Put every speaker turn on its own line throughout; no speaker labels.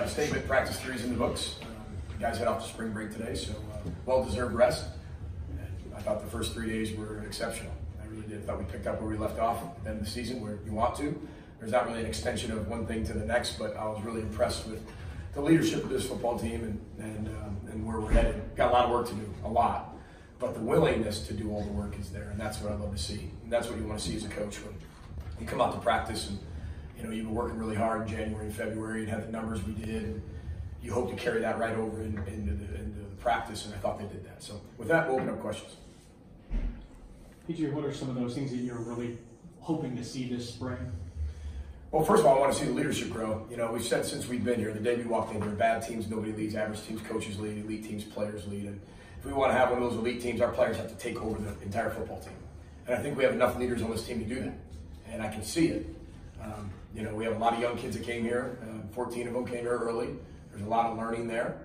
statement. Practice 3 is in the books. The guys head off to spring break today, so well-deserved rest. And I thought the first 3 days were exceptional. I really did. I thought we picked up where we left off at the end of the season, where you want to. There's not really an extension of one thing to the next, but I was really impressed with the leadership of this football team and where we're headed. Got a lot of work to do, a lot. But the willingness to do all the work is there, and that's what I love to see. And that's what you want to see as a coach when you come out to practice and you've been working really hard in January and February and had the numbers we did. And you hope to carry that right over into the practice, and I thought they did that. So with that, we'll open up questions.
PJ, what are some of those things that you're really hoping to see this spring?
Well, first of all, I want to see the leadership grow. We've said since we've been here, the day we walked in here, bad teams, nobody leads, average teams, coaches lead, elite teams, players lead. And if we want to have one of those elite teams, our players have to take over the entire football team. And I think we have enough leaders on this team to do that. And I can see it. We have a lot of young kids that came here. 14 of them came here early. There's a lot of learning there.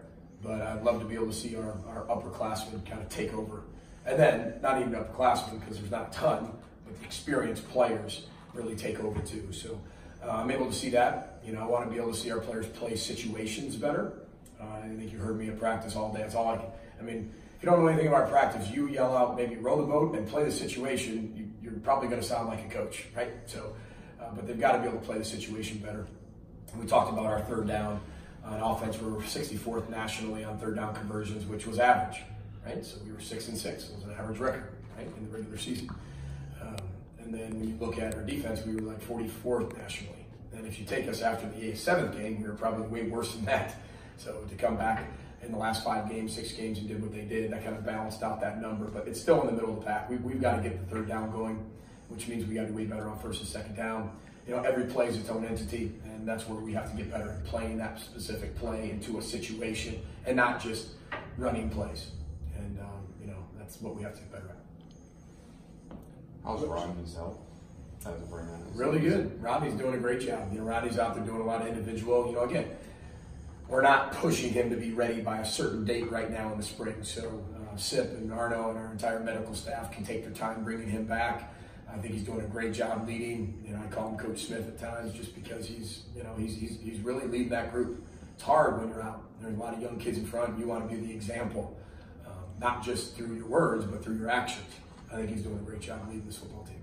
But I'd love to be able to see our upperclassmen kind of take over. And then, not even upperclassmen, because there's not a ton, but the experienced players really take over too. So I'm able to see that. I want to be able to see our players play situations better. I think you heard me at practice all day. That's all I can. If you don't know anything about practice, you yell out, maybe row the boat and play the situation, you're probably going to sound like a coach, right? So, but they've got to be able to play the situation better. And we talked about our third down on offense. We were 64th nationally on third down conversions, which was average, right? So we were 6-6. It was an average record, right, in the regular season. And then when you look at our defense, we were like 44th nationally. And if you take us after the 7th game, we were probably way worse than that. So to come back in the last 5 games, 6 games, and did what they did, that kind of balanced out that number. But it's still in the middle of the pack. We've got to get the third down going, which means we got to be way better on first and second down. Every play is its own entity, and that's where we have to get better at playing that specific play into a situation and not just running plays. And, that's what we have to get better at.
How's Rodney's help? How's it bring that?
Really good. Rodney's doing a great job. Rodney's out there doing a lot of individual. Again, we're not pushing him to be ready by a certain date right now in the spring. So Sip and Arno and our entire medical staff can take their time bringing him back. I think he's doing a great job leading. I call him Coach Smith at times just because he's really leading that group. It's hard when you're out. There's a lot of young kids in front. You want to be the example, not just through your words, but through your actions. I think he's doing a great job leading this football team.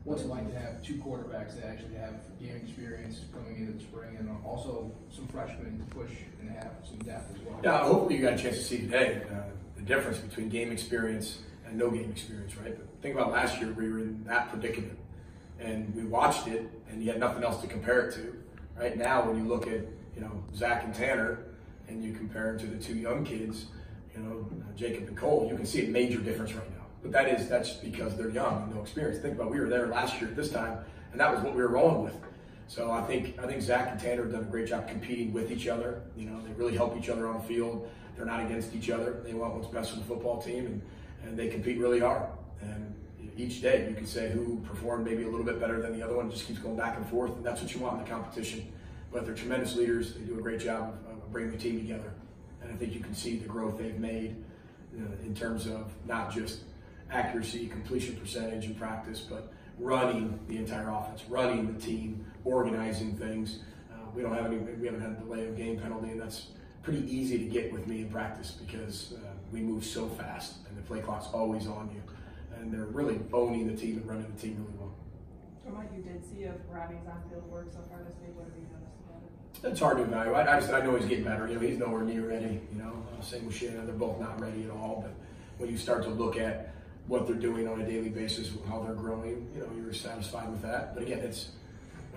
What's it like to have 2 quarterbacks that actually have game experience coming into the spring, and also some freshmen to push and have some depth as well?
Yeah, hopefully you got a chance to see today the difference between game experience and no game experience, right? But think about last year, we were in that predicament, and we watched it, and you had nothing else to compare it to. Right now, when you look at Zach and Tanner, and you compare them to the 2 young kids, Jacob and Cole, you can see a major difference right now. But that's because they're young and no experience. Think about, we were there last year at this time, and that was what we were rolling with. So I think Zach and Tanner have done a great job competing with each other. They really help each other on the field. They're not against each other. They want what's best for the football team, and they compete really hard. And each day you can say who performed maybe a little bit better than the other one. It just keeps going back and forth, and that's what you want in the competition. But they're tremendous leaders. They do a great job of bringing the team together. And I think you can see the growth they've made in terms of not just accuracy, completion percentage in practice, but running the entire offense, running the team, organizing things. We haven't had a delay of game penalty, and that's pretty easy to get with me in practice because we move so fast, and the play clock's always on you. And they're really owning the team and running the team really well.
From what you did see of Rodney's on-field work so far this week, what have you noticed about it?
It's hard to evaluate. I know he's getting better. He's nowhere near ready. Same with Shannon. They're both not ready at all. But when you start to look at what they're doing on a daily basis, how they're growing, you're satisfied with that. But again,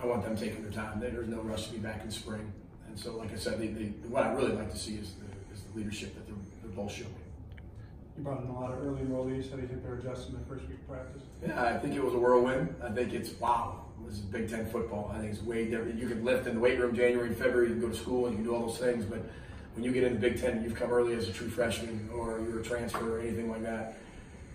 I want them taking their time. There's no rush to be back in spring. And so, like I said, what I really like to see is the leadership that they're both showing.
You brought in a lot of early enrollees. How do you think they're adjusting the first week of practice?
Yeah, I think it was a whirlwind. I think wow. This is Big Ten football. I think it's way different. You can lift in the weight room January and February. You can go to school and you can do all those things. But when you get into Big Ten, you've come early as a true freshman or you're a transfer or anything like that,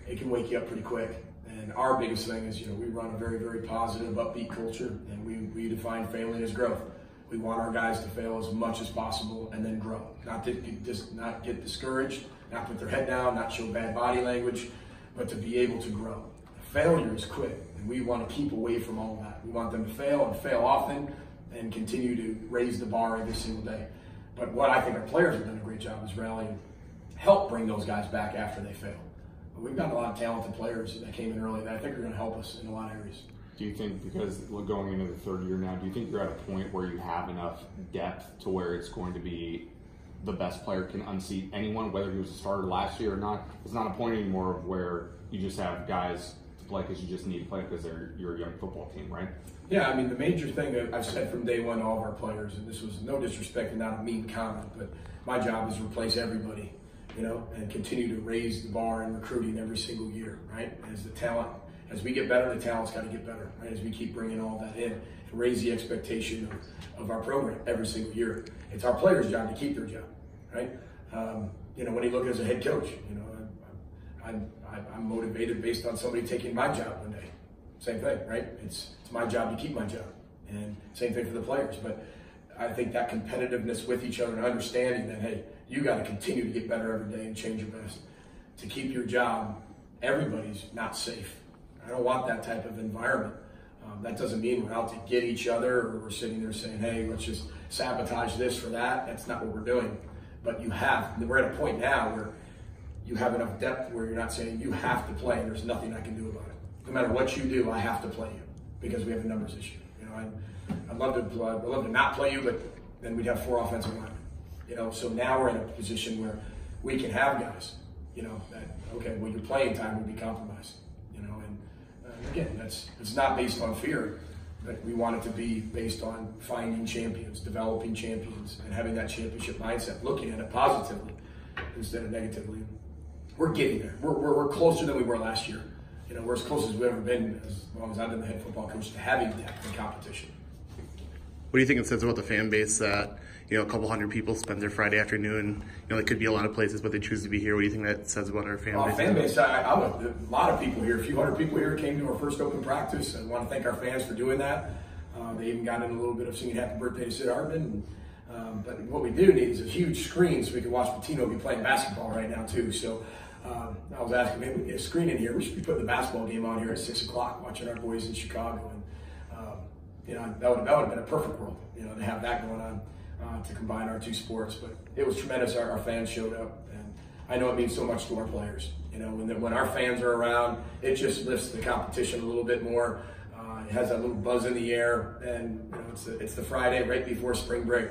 it can wake you up pretty quick. And our biggest thing is, we run a very, very positive, upbeat culture, and we define failing as growth. We want our guys to fail as much as possible and then grow. Not get discouraged, not put their head down, not show bad body language, but to be able to grow. Failure is quit, and we want to keep away from all of that. We want them to fail and fail often and continue to raise the bar every single day. But what I think our players have done a great job is rallying, help bring those guys back after they fail. But we've got a lot of talented players that came in early that I think are going to help us in a lot of areas.
Do you think, because we're going into the third year now, do you think you're at a point where you have enough depth to where it's going to be the best player can unseat anyone, whether he was a starter last year or not? It's not a point anymore of where you just have guys to play because you just need to play because you're a young football team, right?
Yeah, I mean, the major thing that I've said from day one to all of our players, and this was no disrespect and not a mean comment, but my job is to replace everybody, you know, and continue to raise the bar in recruiting every single year, right? As the talent, as we get better, the talent's got to get better, right? As we keep bringing all that in and raise the expectation of our program every single year. It's our players' job to keep their job, right? You know, when you look as a head coach, you know, I'm motivated based on somebody taking my job one day. Same thing, right? It's my job to keep my job. And same thing for the players. But I think that competitiveness with each other and understanding that, hey, you got to continue to get better every day and change your best. To keep your job, everybody's not safe. I don't want that type of environment. That doesn't mean we're out to get each other or we're sitting there saying, hey, let's just sabotage this for that. That's not what we're doing. But we're at a point now where you have enough depth where you're not saying you have to play and there's nothing I can do about it. No matter what you do, I have to play you because we have a numbers issue. You know, I'd love to not play you, but then we'd have 4 offensive linemen. You know, so now we're in a position where we can have guys, you know, that, okay, well, your playing time would be compromised, you know, and again, it's not based on fear, but we want it to be based on finding champions, developing champions, and having that championship mindset, looking at it positively instead of negatively. We're getting there. We're closer than we were last year. You know, we're as close as we've ever been, as long as I've been the head football coach, to having depth and competition.
What do you think it says about the fan base that, you know, a couple hundred people spend their Friday afternoon, you know, it could be a lot of places, but they choose to be here? What do you think that says about our fan base?
Fan base, a lot of people here, a few hundred people here came to our first open practice. I want to thank our fans for doing that. They even got in a little bit of singing happy birthday to Sid Hartman. But what we do need is a huge screen so we can watch Patino be playing basketball right now too. So I was asking, maybe we get a screen in here. We should be putting the basketball game on here at 6 o'clock, watching our boys in Chicago. And you know, that would have been a perfect world, you know, to have that going on, to combine our two sports. But it was tremendous. Our fans showed up, and I know it means so much to our players. You know, when our fans are around, it just lifts the competition a little bit more. It has that little buzz in the air, and you know, it's the Friday right before spring break.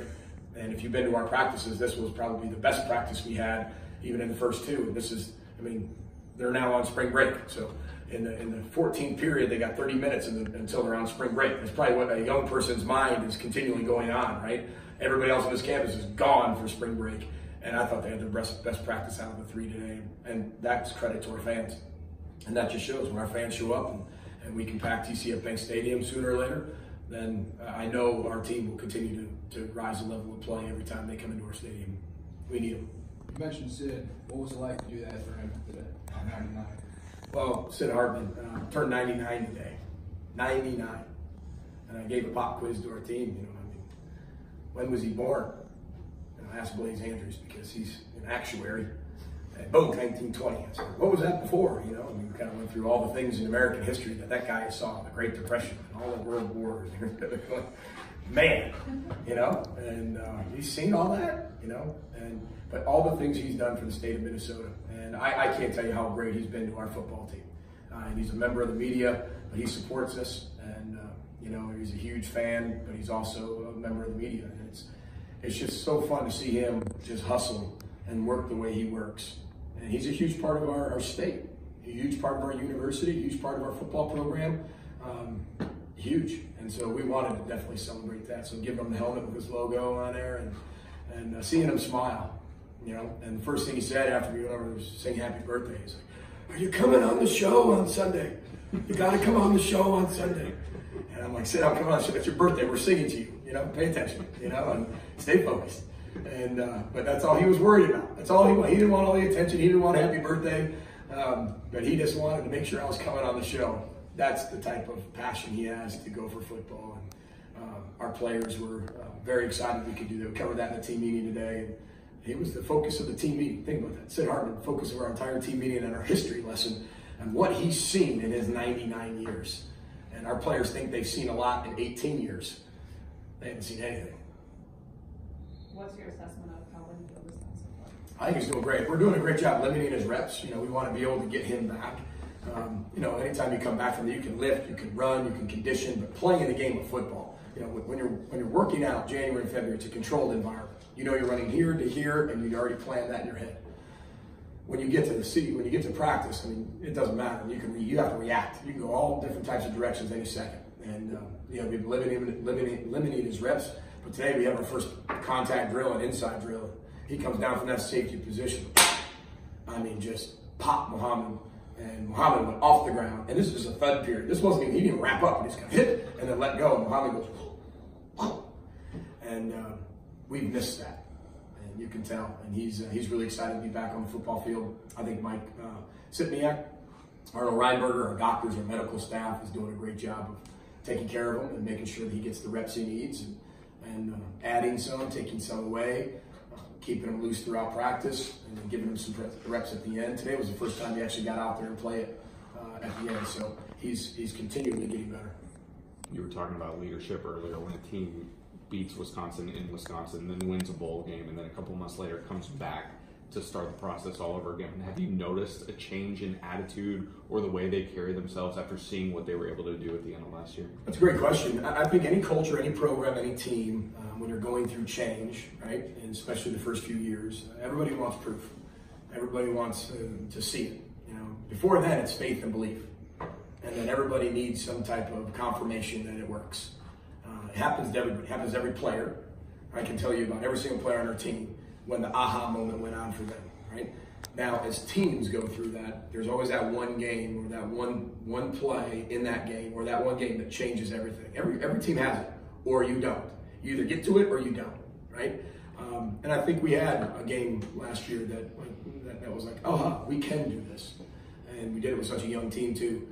And if you've been to our practices, this was probably the best practice we had, even in the first two. And this is, I mean, they're now on spring break. So in the 14th period, they got 30 minutes until they're on spring break. That's probably what a young person's mind is continually going on, right? Everybody else on this campus is gone for spring break. And I thought they had their best practice out of the 3 today. And that's credit to our fans. And that just shows when our fans show up and we can pack TCF Bank Stadium sooner or later, then I know our team will continue to rise the level of play every time they come into our stadium. We need them.
You mentioned Sid. What was it like to do that for him today on 99?
Well, Sid Hartman turned 99 today. 99. And I gave a pop quiz to our team. You know, I mean, when was he born? And I asked Blaze Andrews because he's an actuary. And boom, 1920. I said, what was that before? You know, and we kind of went through all the things in American history that guy saw, the Great Depression and all the world wars. Man, you know, and he's seen all that, you know, but all the things he's done for the state of Minnesota. And I can't tell you how great he's been to our football team. And he's a member of the media, but he supports us. And, you know, he's a huge fan, but he's also a member of the media. And it's just so fun to see him just hustle and work the way he works. And he's a huge part of our state, a huge part of our university, a huge part of our football program. Huge. And so we wanted to definitely celebrate that. So give him the helmet with his logo on there and seeing him smile, you know. And the first thing he said after we went over to sing happy birthday, he's like, are you coming on the show on Sunday? You got to come on the show on Sunday. And I'm like, Sid, I'm coming on the show. It's your birthday. We're singing to you. You know, pay attention, you know, and stay focused. And but that's all he was worried about. That's all he wanted. He didn't want all the attention. He didn't want a happy birthday. But he just wanted to make sure I was coming on the show. That's the type of passion he has to go for football. And our players were very excited we could do that. We covered that in the team meeting today. And he was the focus of the team meeting. Think about that. Sid Hartman, the focus of our entire team meeting and our history lesson and what he's seen in his 99 years. And our players think they've seen a lot in 18 years. They haven't seen anything.
what's your assessment of how Winfield has done so far?
I think he's doing great. We're doing a great job limiting his reps. We want to be able to get him back. Anytime you come back from there, you can lift, you can run, you can condition, but playing the game of football, when you're working out January and February, it's a controlled environment. You're running here to here, and you already planned that in your head. When you get to the city, when you get to practice, it doesn't matter. You have to react. You can go all different types of directions any second. And we've been limiting his reps. But today we have our first contact drill and inside drill. He comes down from that safety position. Just pop Muhammad. And Muhammad went off the ground. And this is a thud period. This wasn't even, he didn't wrap up. He just kind of hit and then let go. And Muhammad goes, whoa. And we've missed that. And you can tell. And he's really excited to be back on the football field. I think Mike Sitniak, Arnold Reinberger, our doctors, our medical staff is doing a great job of taking care of him and making sure that he gets the reps he needs and adding some, taking some away, keeping him loose throughout practice, and then giving him some reps at the end. Today was the first time he actually got out there and play it at the end, so he's continually getting better.
You were talking about leadership earlier. When a team beats Wisconsin in Wisconsin, then wins a bowl game, and then a couple months later comes back to start the process all over again. Have you noticed a change in attitude or the way they carry themselves after seeing what they were able to do at the end of last year?
That's a great question. I think any culture, any program, any team, when you're going through change, right, and especially the first few years, everybody wants proof. Everybody wants to see it. Before then, it's faith and belief. And then everybody needs some type of confirmation that it works. It happens to everybody. It happens to every player. I can tell you about every single player on our team when the aha moment went on for them, right? Now, as teams go through that, there's always that one game or that one play in that game or that one game that changes everything. Every team has it, or you don't. You either get to it or you don't, right? And I think we had a game last year that was like, oh, we can do this. And we did it with such a young team too.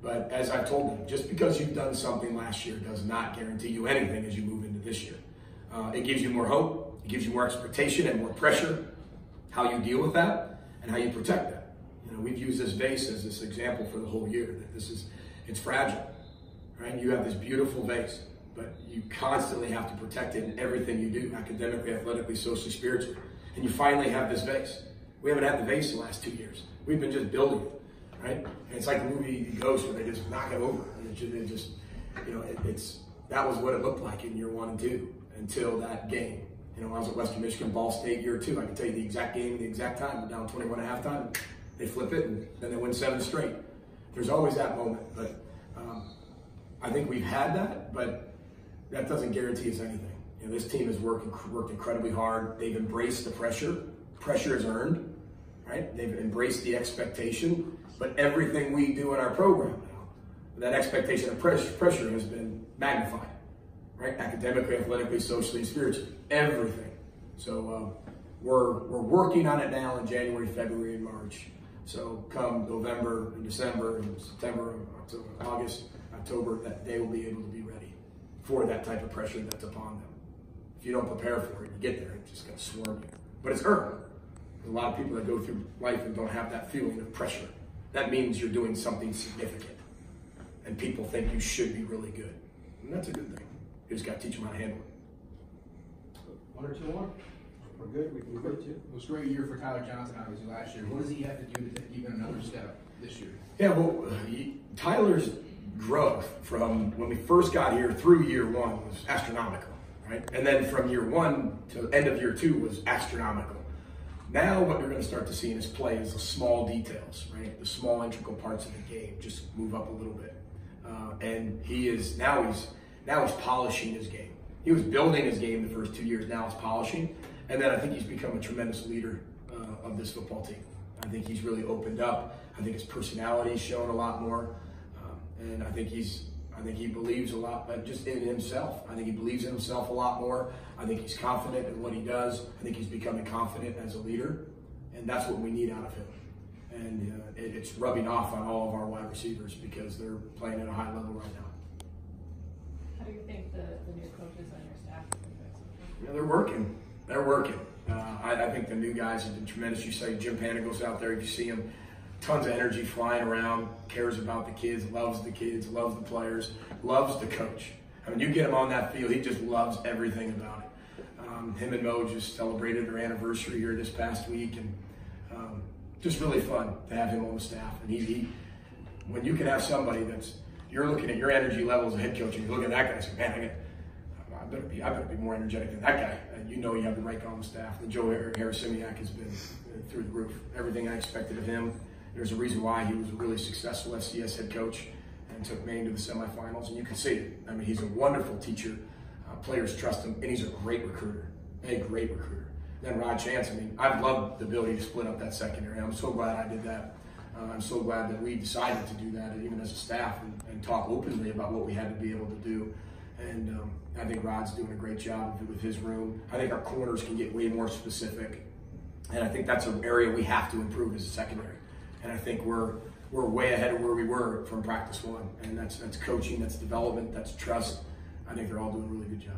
But as I told them, just because you've done something last year does not guarantee you anything as you move into this year. It gives you more hope, it gives you more expectation and more pressure, how you deal with that and how you protect that. We've used this vase as this example for the whole year, that it's fragile, right? You have this beautiful vase, but you constantly have to protect it in everything you do, academically, athletically, socially, spiritually. And you finally have this vase. We haven't had the vase the last 2 years. We've been just building it, right? And it's like the movie Ghost where they just knock it over. And that was what it looked like in year 1 and 2 until that game. When I was at Western Michigan, Ball State, year 2, I can tell you the exact game, the exact time. We're down 21 at halftime. They flip it, and then they win 7 straight. There's always that moment, but I think we've had that, but that doesn't guarantee us anything. This team has worked incredibly hard. They've embraced the pressure. Pressure is earned, right? They've embraced the expectation, but everything we do in our program now, that expectation of pressure has been magnified, right? Academically, athletically, socially, spiritually, everything. So we're working on it now in January, February, and March. So come November and December and September, October, August, October, that they will be able to be ready for that type of pressure that's upon them. If you don't prepare for it, you get there, it's just going to swarm you. But it's earned. There's a lot of people that go through life and don't have that feeling of pressure. That means you're doing something significant. And people think you should be really good. And that's a good thing. You just got to teach them how to handle it.
1 or 2 more? We're good. We can go too. It was a great year for Tyler Johnson, obviously, last year. What does he have to do to take even another step this year?
Yeah, well, Tyler's growth from when we first got here through year 1 was astronomical, right? And then from year 1 to end of year 2 was astronomical. Now what you're going to start to see in his play is the small details, right? The small integral parts of the game just move up a little bit. And he's polishing his game. He was building his game the first 2 years, now he's polishing. And then I think he's become a tremendous leader of this football team. I think he's really opened up. I think his personality's shown a lot more. And I think he believes a lot just in himself. I think he believes in himself a lot more. I think he's confident in what he does. I think he's becoming confident as a leader. And that's what we need out of him. And it's rubbing off on all of our wide receivers because they're playing at a high level right now.
How do you think the new coaches on your staff have been doing?
Yeah, they're working. They're working. I think the new guys have been tremendous. You say Jim Panagos out there, if you see him, tons of energy flying around, cares about the kids, loves the players, loves the coach. I mean, you get him on that field, he just loves everything about it. Him and Mo just celebrated their anniversary here this past week, and just really fun to have him on the staff. And he when you can have somebody you're looking at your energy level as a head coach, and you look at that guy and say, man, I better be more energetic than that guy. And you know you have the right guy on the staff. And Joe Harrisimiak has been through the roof. Everything I expected of him. There's a reason why he was a really successful FCS head coach and took Maine to the semifinals, and you can see it. I mean, he's a wonderful teacher. Players trust him, and he's a great recruiter. Then Rod Chance, I mean, I've loved the ability to split up that secondary. I'm so glad I did that. I'm so glad that we decided to do that, even as a staff, and talk openly about what we had to be able to do. And I think Rod's doing a great job with his room. I think our corners can get way more specific, and I think that's an area we have to improve as a secondary. And I think we're way ahead of where we were from practice one, and that's coaching, that's development, that's trust. I think they're all doing a really good job.